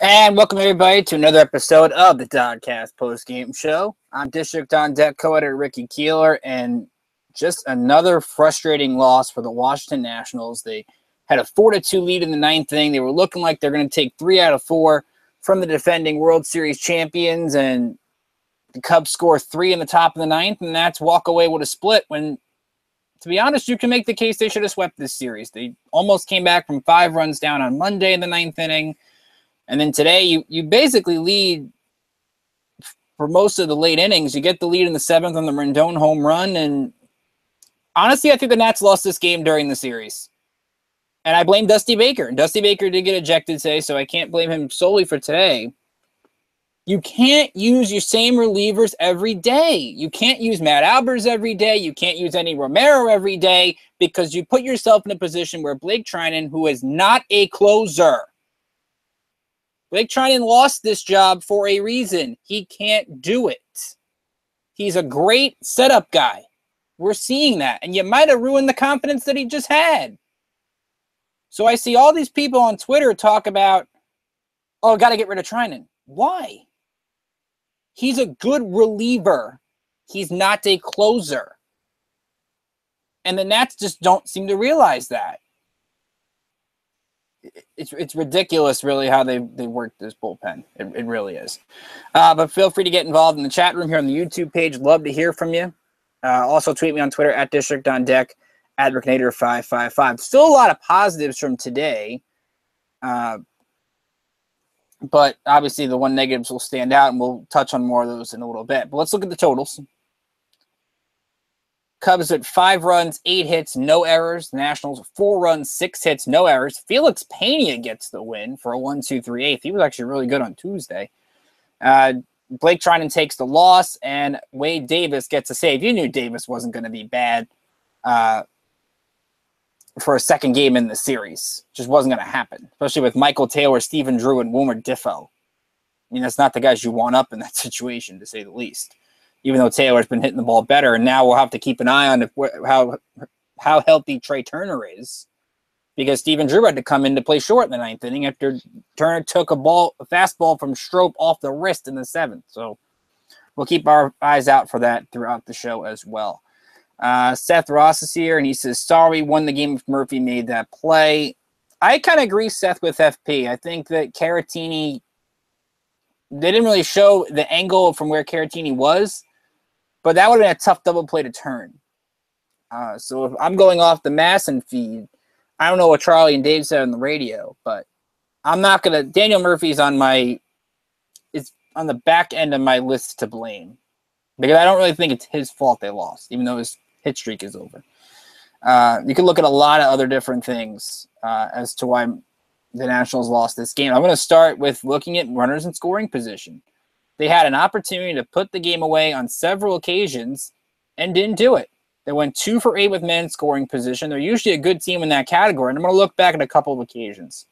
And welcome everybody to another episode of the DoDcast Postgame Show. I'm District on Deck co-editor Ricky Keeler, and just another frustrating loss for the Washington Nationals. They had a 4-2 lead in the ninth inning. They were looking like they're going to take 3 out of 4 from the defending World Series champions, and the Cubs score 3 in the top of the ninth, and that's walk away with a split when, to be honest, you can make the case they should have swept this series. They almost came back from 5 runs down on Monday in the ninth inning. And then today, you basically lead for most of the late innings. You get the lead in the 7th on the Rendon home run. And honestly, I think the Nats lost this game during the series. And I blame Dusty Baker. Dusty Baker did get ejected today, so I can't blame him solely for today. You can't use your same relievers every day. You can't use Matt Albers every day. You can't use Eddie Romero every day because you put yourself in a position where Blake Treinen, who is not a closer, Blake Treinen lost this job for a reason. He can't do it. He's a great setup guy. We're seeing that. And you might have ruined the confidence that he just had. So I see all these people on Twitter talk about, oh, got to get rid of Treinen. Why? He's a good reliever. He's not a closer. And the Nats just don't seem to realize that. It's ridiculous, really, how they worked this bullpen. It really is. But feel free to get involved in the chat room here on the YouTube page. Love to hear from you. Also, tweet me on Twitter at DistrictOnDeck, at Ricknader555. Still a lot of positives from today. But obviously, the one negatives will stand out, and we'll touch on more of those in a little bit. But let's look at the totals. Cubs at 5 runs, 8 hits, no errors. Nationals 4 runs, 6 hits, no errors. Felix Pena gets the win for a 1-2-3-8. He was actually really good on Tuesday. Blake Treinen takes the loss, and Wade Davis gets a save. You knew Davis wasn't going to be bad for a second game in the series. Just wasn't going to happen, especially with Michael Taylor, Stephen Drew, and Wilmer Diffo. I mean, that's not the guys you want up in that situation, to say the least. Even though Taylor's been hitting the ball better, and now we'll have to keep an eye on how healthy Trey Turner is, because Stephen Drew had to come in to play short in the ninth inning after Turner took a fastball from Strop off the wrist in the 7th. So we'll keep our eyes out for that throughout the show as well. Seth Ross is here, and he says, sorry, won the game if Murphy made that play. I kind of agree, Seth, with FP. I think that Caratini, they didn't really show the angle from where Caratini was, but that would have been a tough double play to turn. So if I'm going off the Masson feed, I don't know what Charlie and Dave said on the radio, but I'm not going to – Daniel Murphy's on it's on the back end of my list to blame, because I don't really think it's his fault they lost, even though his hit streak is over. You can look at a lot of other different things as to why the Nationals lost this game. I'm going to start with looking at runners in scoring position. They had an opportunity to put the game away on several occasions and didn't do it. They went 2 for 8 with men in scoring position. They're usually a good team in that category, and I'm going to look back at a couple of occasions.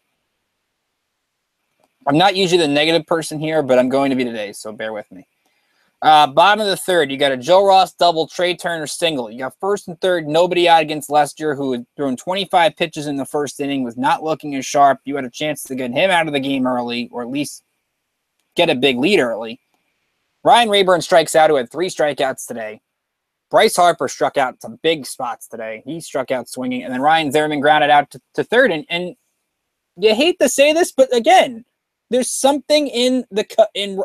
I'm not usually the negative person here, but I'm going to be today, so bear with me. Bottom of the 3rd, you got a Joe Ross double, Trey Turner single. You got 1st and 3rd, nobody out against Lester, who had thrown 25 pitches in the 1st inning, was not looking as sharp. You had a chance to get him out of the game early, or at least get a big lead early. Ryan Rayburn strikes out, who had 3 strikeouts today. Bryce Harper struck out some big spots today. He struck out swinging, and then Ryan Zimmerman grounded out to 3rd. And you hate to say this, but again, there's something in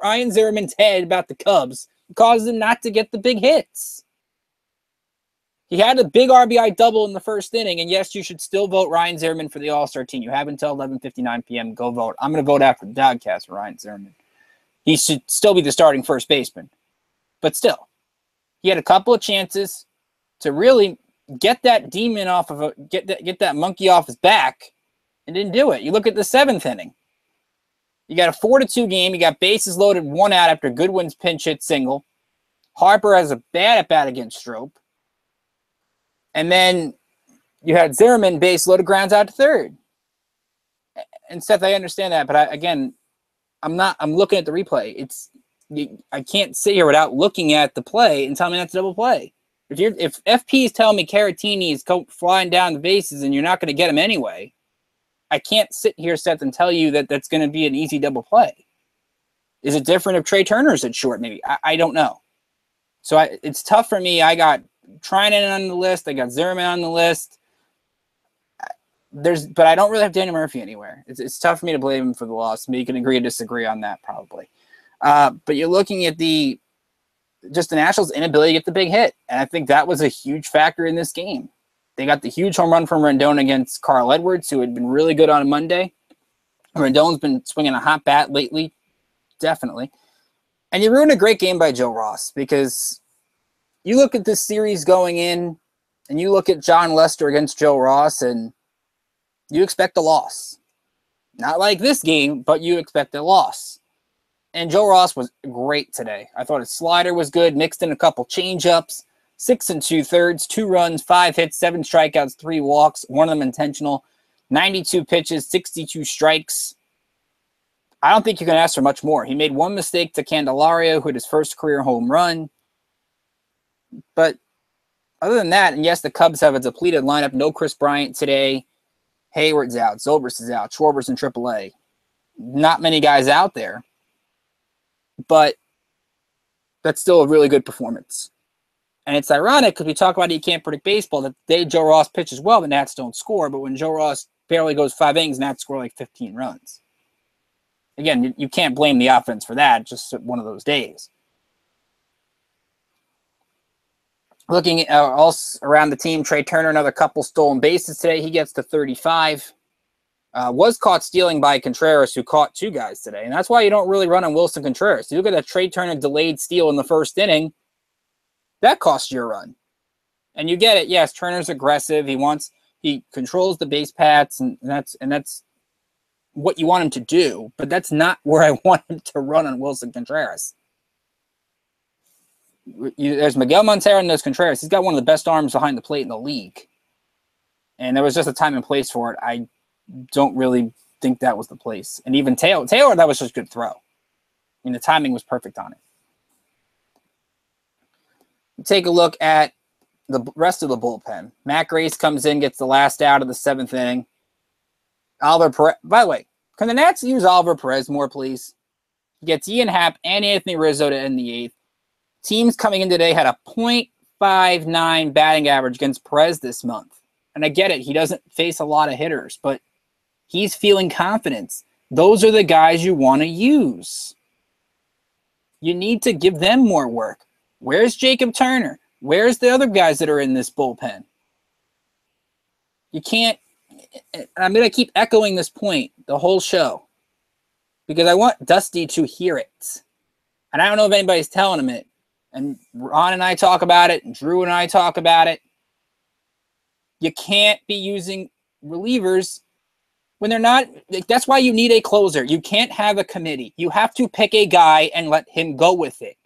Ryan Zimmerman's head about the Cubs that causes him not to get the big hits. He had a big RBI double in the 1st inning, and yes, you should still vote Ryan Zimmerman for the All-Star team. You have until 11:59 p.m. Go vote. I'm going to vote after the DoDcast for Ryan Zimmerman. He should still be the starting first baseman. But still, he had a couple of chances to really get that demon off of get that monkey off his back, and didn't do it. You look at the 7th inning. You got a 4-2 game. You got bases loaded, 1 out after Goodwin's pinch hit single. Harper has a bad at-bat against Strop. And then you had Zimmerman base loaded, grounds out to 3rd. And Seth, I understand that, but I'm looking at the replay. I can't sit here without looking at the play and tell me that's a double play. If FP is telling me Caratini is flying down the bases and you're not going to get him anyway, I can't sit here, Seth, and tell you that that's going to be an easy double play. Is it different if Trey Turner's at short? Maybe. I don't know. So it's tough for me. I got Trinan on the list. I got Zimmerman on the list. But I don't really have Daniel Murphy anywhere. It's tough for me to blame him for the loss. You can agree or disagree on that probably. But you're looking at the Nationals' inability to get the big hit. And I think that was a huge factor in this game. They got the huge home run from Rendon against Carl Edwards, who had been really good on Monday. Rendon's been swinging a hot bat lately, definitely. And you ruined a great game by Joe Ross, because you look at this series going in and you look at John Lester against Joe Ross and you expect a loss. Not like this game, but you expect a loss. And Joe Ross was great today. I thought his slider was good, mixed in a couple changeups, 6 2/3, 2 runs, 5 hits, 7 strikeouts, 3 walks, one of them intentional, 92 pitches, 62 strikes. I don't think you can ask for much more. He made one mistake to Candelario, who had his first career home run. But other than that, and yes, the Cubs have a depleted lineup. No Chris Bryant today. Hayward's out. Zobrist is out. Schwarber's in AAA. Not many guys out there. But that's still a really good performance. And it's ironic because we talk about you can't predict baseball. That the day Joe Ross pitches well, the Nats don't score. But when Joe Ross barely goes 5 innings, Nats score like 15 runs. Again, you can't blame the offense for that. Just one of those days. Looking at else around the team, Trey Turner, another couple stolen bases today. He gets to 35. Was caught stealing by Contreras, who caught 2 guys today. And that's why you don't really run on Wilson Contreras. You look at that Trey Turner delayed steal in the first inning. That cost you a run. And you get it. Yes, Turner's aggressive. He controls the base paths, and that's what you want him to do. But that's not where I want him to run on Wilson Contreras. There's Miguel Montero and there's Contreras. He's got one of the best arms behind the plate in the league. And there was just a time and place for it. I don't really think that was the place. And even Taylor, that was just a good throw. I mean, the timing was perfect on it. Take a look at the rest of the bullpen. Matt Grace comes in, gets the last out of the 7th inning. Oliver Perez. By the way, can the Nats use Oliver Perez more, please? He gets Ian Happ and Anthony Rizzo to end the 8th. Teams coming in today had a .59 batting average against Perez this month. And I get it. He doesn't face a lot of hitters, but he's feeling confidence. Those are the guys you want to use. You need to give them more work. Where's Jacob Turner? Where's the other guys that are in this bullpen? You can't. I'm going to keep echoing this point the whole show because I want Dusty to hear it. And I don't know if anybody's telling him it. And Ron and I talk about it, and Drew and I talk about it. You can't be using relievers when they're not. That's why you need a closer. You can't have a committee. You have to pick a guy and let him go with it.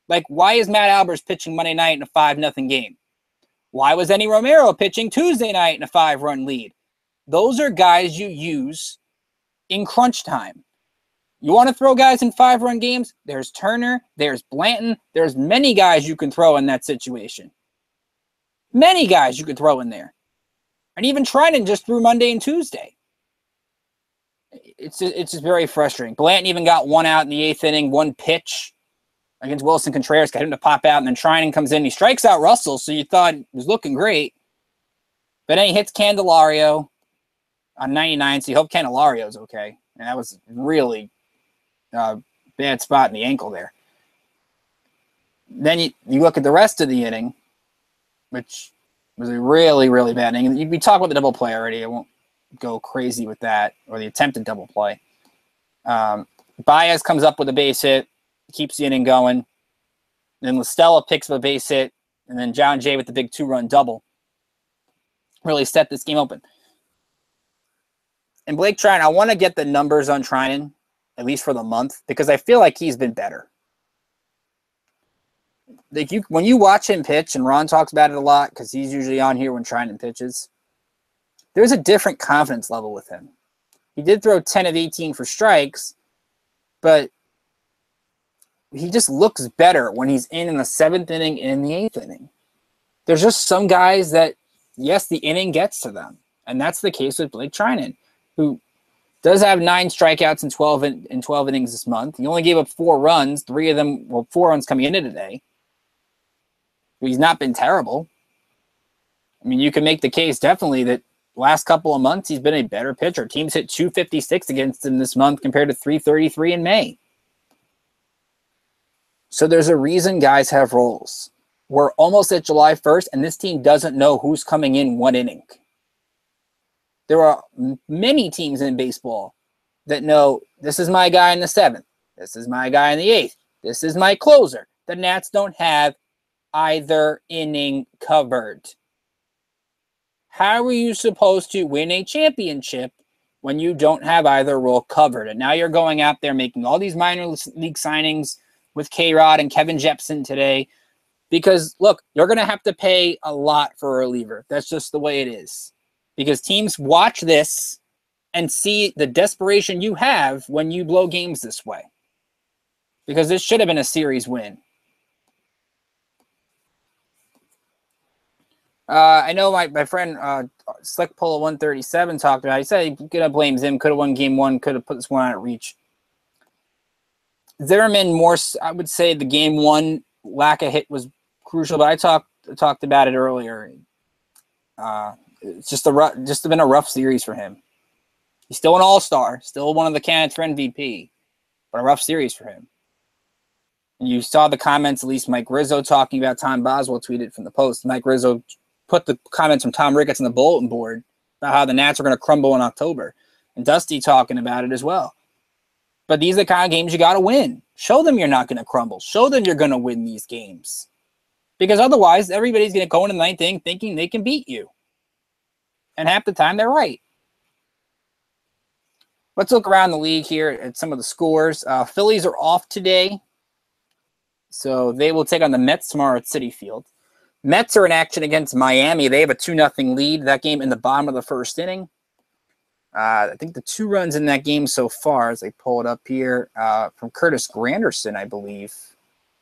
Like, why is Matt Albers pitching Monday night in a 5-0 game? Why was Eddie Romero pitching Tuesday night in a 5-run lead? Those are guys you use in crunch time. You want to throw guys in 5-run games? There's Turner, there's Blanton, there's many guys you can throw in that situation. Many guys you could throw in there. And even Trinan just threw Monday and Tuesday. It's just very frustrating. Blanton even got 1 out in the 8th inning, 1 pitch against Wilson Contreras, got him to pop out, and then Trinan comes in. He strikes out Russell, so you thought it was looking great. But then he hits Candelario on 99, so you hope Candelario's okay. And that was really bad spot in the ankle there. Then you look at the rest of the inning, which was a really, really bad inning. We talked about the double play already. I won't go crazy with that, or the attempted double play. Baez comes up with a base hit, keeps the inning going. Then LaStella picks up a base hit, and then John Jay with the big 2-run double really set this game open. And Blake Trinan, I want to get the numbers on Trinan, at least for the month, because I feel like he's been better. Like when you watch him pitch, and Ron talks about it a lot because he's usually on here when Trinan pitches, there's a different confidence level with him. He did throw 10 of 18 for strikes, but he just looks better when he's in the 7th inning and in the 8th inning. There's just some guys that, yes, the inning gets to them, and that's the case with Blake Trinan, who does have 9 strikeouts in 12 innings this month. He only gave up 4 runs, 3 of them, 4 runs coming into today. He's not been terrible. I mean, you can make the case definitely that last couple of months he's been a better pitcher. Teams hit 256 against him this month compared to 333 in May. So there's a reason guys have roles. We're almost at July 1st, and this team doesn't know who's coming in what inning. There are many teams in baseball that know this is my guy in the 7th. This is my guy in the 8th. This is my closer. The Nats don't have either inning covered. How are you supposed to win a championship when you don't have either role covered? And now you're going out there making all these minor league signings with K-Rod and Kevin Jepson today because, look, you're going to have to pay a lot for a reliever. That's just the way it is. Because teams watch this and see the desperation you have when you blow games this way. Because this should have been a series win. I know my friend Slick Polo 137 talked about it. He said he could have blamed him, could have won game 1, could have put this one out of reach. Zimmerman more, I would say the game 1 lack of hit was crucial, but I talked about it earlier. It's just been a rough series for him. He's still an all-star, still one of the candidates for MVP, but a rough series for him. And you saw the comments, at least Mike Rizzo talking about Tom Boswell tweeted from the Post. Mike Rizzo put the comments from Tom Ricketts on the bulletin board about how the Nats are going to crumble in October. And Dusty talking about it as well. But these are the kind of games you got to win. Show them you're not going to crumble. Show them you're going to win these games. Because otherwise, everybody's going to go into the 9th inning thinking they can beat you. And half the time, they're right. Let's look around the league here at some of the scores. Phillies are off today. So they will take on the Mets tomorrow at Citi Field. Mets are in action against Miami. They have a 2-0 lead. That game in the bottom of the 1st inning. I think the 2 runs in that game so far, as they pull it up here, from Curtis Granderson, I believe,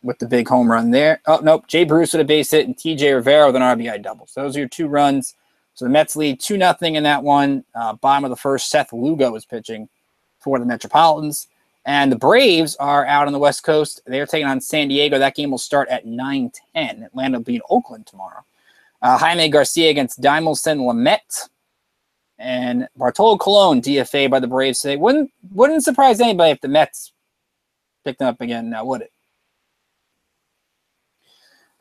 with the big home run there. Oh, nope. Jay Bruce with a base hit and TJ Rivera with an RBI double. So those are your 2 runs. So the Mets lead 2-0 in that one. Bottom of the 1st, Seth Lugo is pitching for the Metropolitans. And the Braves are out on the West Coast. They're taking on San Diego. That game will start at 9:10. Atlanta will be in Oakland tomorrow. Jaime Garcia against Dimolson Lamet. And Bartolo Colon DFA by the Braves today. Wouldn't surprise anybody if the Mets picked them up again now, would it?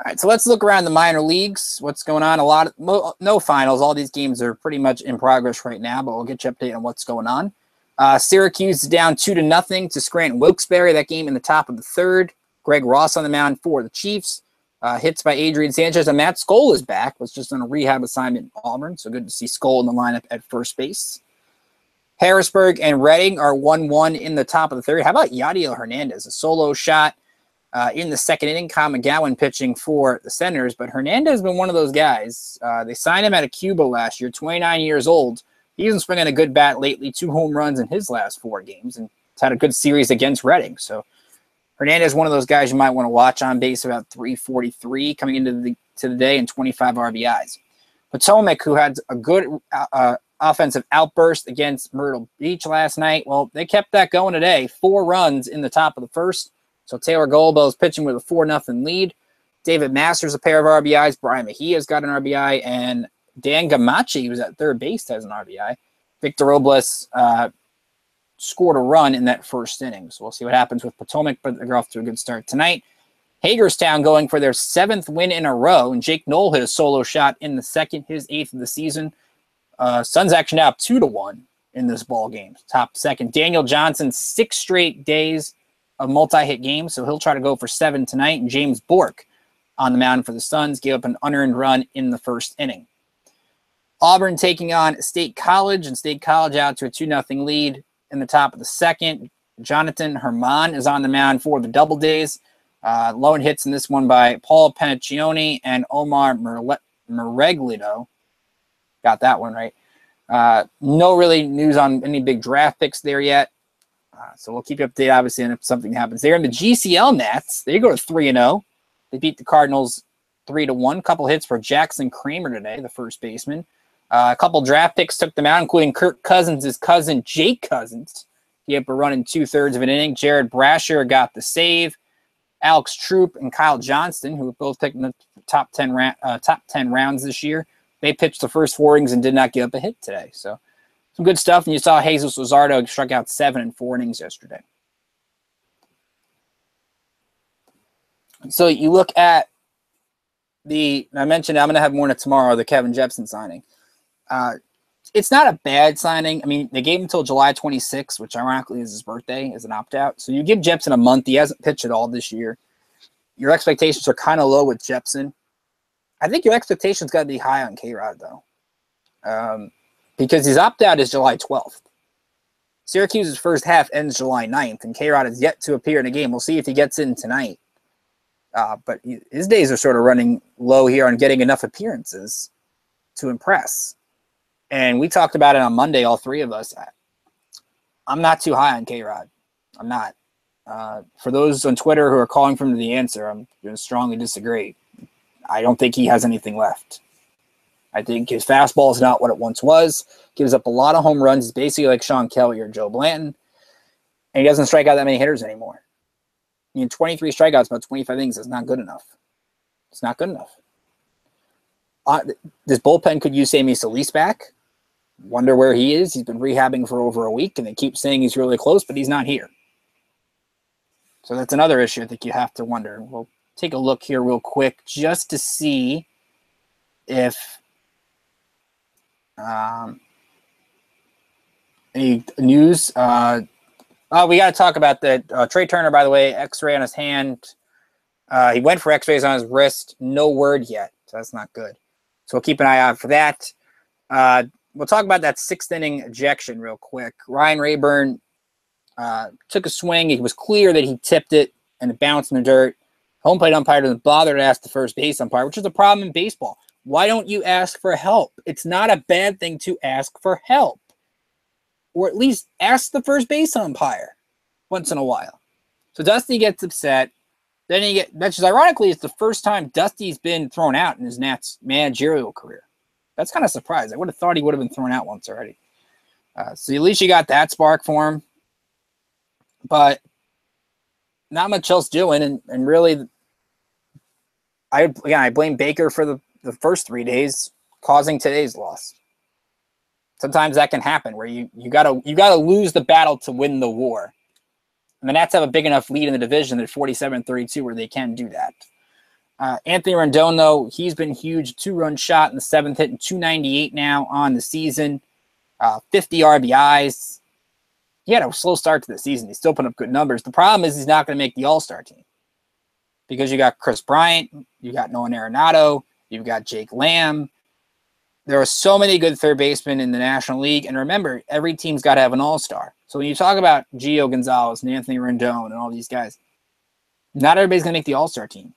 All right, so let's look around the minor leagues. What's going on? No finals. All these games are pretty much in progress right now, but we'll get you updated on what's going on. Syracuse is down 2-0 to Scranton Wilkes-Barre. That game in the top of the 3rd. Greg Ross on the mound for the Chiefs. Hits by Adrian Sanchez. And Matt Skoll is back. Was just on a rehab assignment in Auburn. So good to see Skoll in the lineup at first base. Harrisburg and Reading are 1-1 in the top of the 3rd. How about Yadiel Hernandez? A solo shot in the 2nd inning. Kyle McGowan pitching for the Senators. But Hernandez has been one of those guys. They signed him out of Cuba last year, 29 years old. He's been swinging a good bat lately, 2 home runs in his last 4 games, and it's had a good series against Reading. So Hernandez is one of those guys you might want to watch on base, about 343 coming into the day and 25 RBIs. Potomac, who had a good offensive outburst against Myrtle Beach last night, well, they kept that going today. 4 runs in the top of the 1st. So Taylor Golbo is pitching with a 4-0 lead. David Masters a pair of RBIs. Brian Mejia's got an RBI, and Dan Gamache, who's at 3rd base, has an RBI. Victor Robles scored a run in that 1st inning. So we'll see what happens with Potomac, but they're off to a good start tonight. Hagerstown going for their 7th win in a row, and Jake Knoll hit a solo shot in the 2nd, his 8th of the season. Suns actually now up 2-1 in this ball game. Top 2nd. Daniel Johnson, 6 straight days of multi-hit games, so he'll try to go for 7 tonight. And James Bork on the mound for the Suns gave up an unearned run in the 1st inning. Auburn taking on State College, and State College out to a 2-0 lead in the top of the 2nd. Jonathan Herman is on the mound for the Double Days. Lone hits in this one by Paul Penaccioni and Omar Mereglito. Got that one right. No really news on any big draft picks there yet. So we'll keep you updated, obviously, and if something happens there. In the GCL Nats, they go to 3-0. They beat the Cardinals 3-1. Couple hits for Jackson Kramer today, the 1st baseman. A couple draft picks took them out, including Kirk Cousins' cousin, Jake Cousins. He had a run in 2/3 of an inning. Jared Brasher got the save. Alex Troop and Kyle Johnston, who were both picked in the top 10 rounds this year, they pitched the first 4 innings and did not give up a hit today. So some good stuff. And you saw Jesus Luzardo struck out 7 in 4 innings yesterday. So you look at I mentioned I'm going to have more on it tomorrow, the Kevin Jepsen signing. It's not a bad signing. I mean, they gave him until July 26th, which ironically is his birthday, as an opt-out. So you give Jepsen a month. He hasn't pitched at all this year. Your expectations are kind of low with Jepsen. I think your expectations got to be high on K-Rod, though, because his opt-out is July 12th. Syracuse's first half ends July 9th, and K-Rod is yet to appear in a game. We'll see if he gets in tonight. But his days are sort of running low here on getting enough appearances to impress. And we talked about it on Monday, all three of us. I'm not too high on K-Rod. I'm not. For those on Twitter who are calling from the answer, I'm going to strongly disagree. I don't think he has anything left. I think his fastball is not what it once was. Gives up a lot of home runs. He's basically like Sean Kelly or Joe Blanton. And he doesn't strike out that many hitters anymore. I mean, 23 strikeouts, about 25 innings is not good enough. It's not good enough. This bullpen could use Sammy Solis back. Wonder where he is. He's been rehabbing for over a week, and they keep saying he's really close, but he's not here. So that's another issue I think you have to wonder. We'll take a look here real quick just to see if any news. We got to talk about the Trey Turner, by the way, X-ray on his hand. He went for X-rays on his wrist. No word yet, so that's not good. So we'll keep an eye out for that. We'll talk about that 6th inning ejection real quick. Ryan Rayburn took a swing. It was clear that he tipped it, and it bounced in the dirt. Home plate umpire doesn't bother to ask the first base umpire, which is a problem in baseball. Why don't you ask for help? It's not a bad thing to ask for help. Or at least ask the first base umpire once in a while. So Dusty gets upset. Then that's just ironically, it's the first time Dusty's been thrown out in his Nats managerial career. That's kind of surprised. I would have thought he would have been thrown out once already. So at least you got that spark for him. But not much else doing. And really, I blame Baker for the first 3 days causing today's loss. Sometimes that can happen where you gotta lose the battle to win the war. And the Nats have a big enough lead in the division at 47-32 where they can do that. Anthony Rendon, though, he's been huge. 2-run shot in the 7th, hitting 298 now on the season. 50 RBIs. He had a slow start to the season. He's still putting up good numbers. The problem is he's not going to make the All-Star team. Because you got Chris Bryant, you got Nolan Arenado, you've got Jake Lamb. There are so many good third basemen in the National League. And remember, every team's got to have an all-star. So when you talk about Gio Gonzalez and Anthony Rendon and all these guys, not everybody's going to make the all-star team.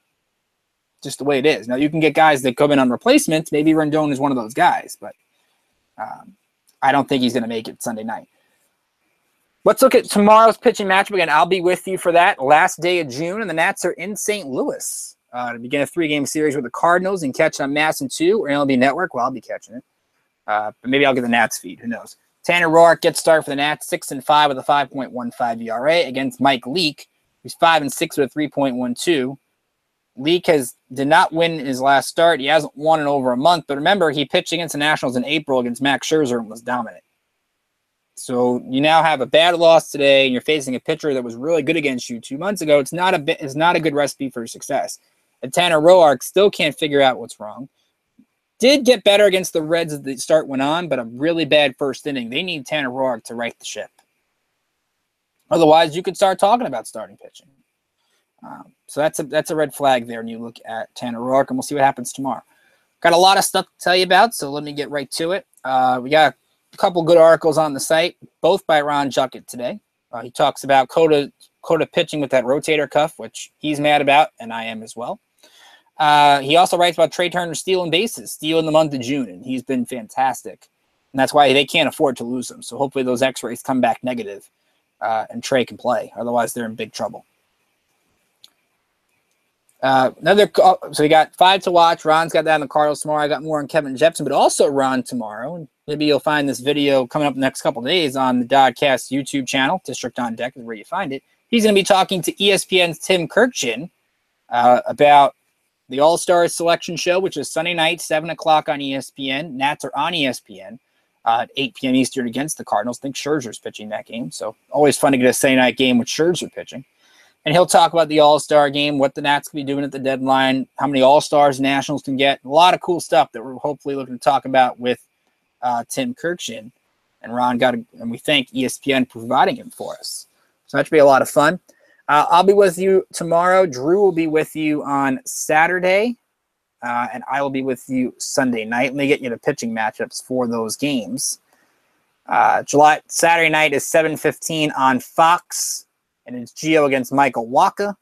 Just the way it is. Now, you can get guys that come in on replacements. Maybe Rendon is one of those guys. But I don't think he's going to make it Sunday night. Let's look at tomorrow's pitching matchup. Again, I'll be with you for that last day of June. And the Nats are in St. Louis. To begin a 3-game series with the Cardinals and catch on Mass and 2 or MLB Network. Well, I'll be catching it. But maybe I'll get the Nats feed. Who knows? Tanner Roark gets started for the Nats, 6-5 with a 5.15 ERA against Mike Leake, who's 5-6 with a 3.12. Leake did not win his last start. He hasn't won in over a month. But remember, he pitched against the Nationals in April against Max Scherzer and was dominant. So you now have a bad loss today, and you're facing a pitcher that was really good against you 2 months ago. It's not a good recipe for success. And Tanner Roark still can't figure out what's wrong. Did get better against the Reds as the start went on, but a really bad first inning. They need Tanner Roark to right the ship. Otherwise, you could start talking about starting pitching. So that's a red flag there, and you look at Tanner Roark, and we'll see what happens tomorrow. Got a lot of stuff to tell you about, so let me get right to it. We got a couple good articles on the site, both by Ron Juckett today. He talks about Cota pitching with that rotator cuff, which he's mad about, and I am as well. He also writes about Trey Turner stealing bases, stealing the month of June, and he's been fantastic. And that's why they can't afford to lose him. So hopefully those X-rays come back negative and Trey can play. Otherwise, they're in big trouble. So we got 5 to watch. Ron's got that on the Cardinals tomorrow. I got more on Kevin Jepsen, but also Ron tomorrow. And maybe you'll find this video coming up the next couple of days on the DoDcast YouTube channel. District on Deck is where you find it. He's going to be talking to ESPN's Tim Kirkchin about the All-Star Selection Show, which is Sunday night, 7 o'clock on ESPN. Nats are on ESPN at 8 p.m. Eastern against the Cardinals. I think Scherzer's pitching that game, so always fun to get a Sunday night game with Scherzer pitching. And he'll talk about the All-Star game, what the Nats can be doing at the deadline, how many All-Stars Nationals can get. A lot of cool stuff that we're hopefully looking to talk about with Tim Kirkchin. And Ron and we thank ESPN for providing him for us. So that should be a lot of fun. I'll be with you tomorrow. Drew will be with you on Saturday. And I will be with you Sunday night. Let me get you the pitching matchups for those games. Saturday night is 7:15 on Fox. And it's Gio against Michael Wacha.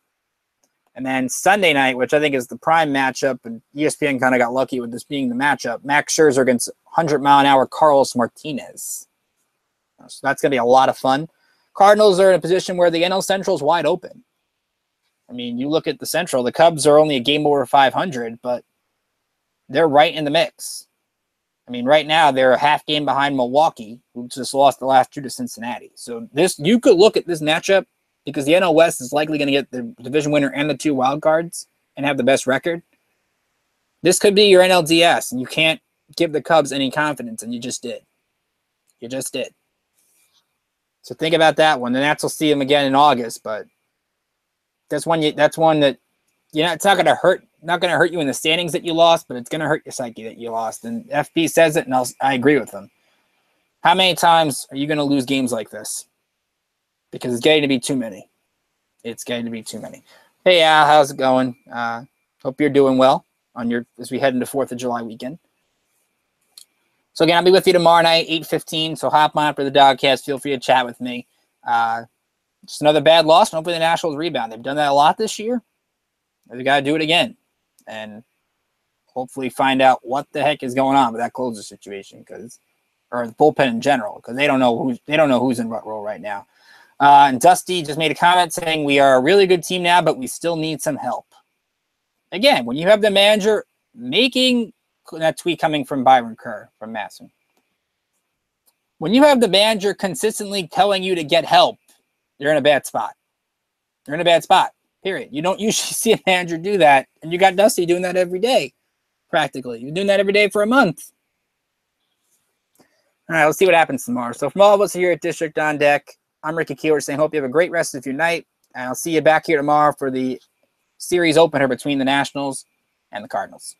And then Sunday night, which I think is the prime matchup, and ESPN kind of got lucky with this being the matchup, Max Scherzer against 100-mile-an-hour Carlos Martinez. So that's going to be a lot of fun. Cardinals are in a position where the NL Central is wide open. I mean, you look at the Central, the Cubs are only a game over 500, but they're right in the mix. I mean, right now, they're a half game behind Milwaukee, who just lost the last 2 to Cincinnati. So you could look at this matchup, because the NL West is likely going to get the division winner and the 2 wild cards and have the best record. This could be your NLDS, and you can't give the Cubs any confidence, and you just did. You just did. So think about that one. The Nats will see them again in August, but that's one that it's not going to hurt you in the standings that you lost, but it's going to hurt your psyche that you lost. And FP says it, and I agree with them. How many times are you going to lose games like this? Because it's getting to be too many. It's getting to be too many. Hey, Al, how's it going? Hope you're doing well as we head into 4th of July weekend. So again, I'll be with you tomorrow night, 8:15. So hop on for the DoDcast. Feel free to chat with me. Just another bad loss, and hopefully the Nationals rebound. They've done that a lot this year. They've got to do it again, and hopefully find out what the heck is going on with that closer situation, or the bullpen in general, because they don't know who's in what role right now. And Dusty just made a comment saying, we are a really good team now, but we still need some help. Again, when you have the manager making that tweet coming from Byron Kerr from Masson, when you have the manager consistently telling you to get help, you're in a bad spot. You're in a bad spot, period. You don't usually see a manager do that, and you got Dusty doing that every day, practically. You're doing that every day for a month. All right, let's see what happens tomorrow. So from all of us here at District on Deck, I'm Ricky Keeler saying hope you have a great rest of your night, and I'll see you back here tomorrow for the series opener between the Nationals and the Cardinals.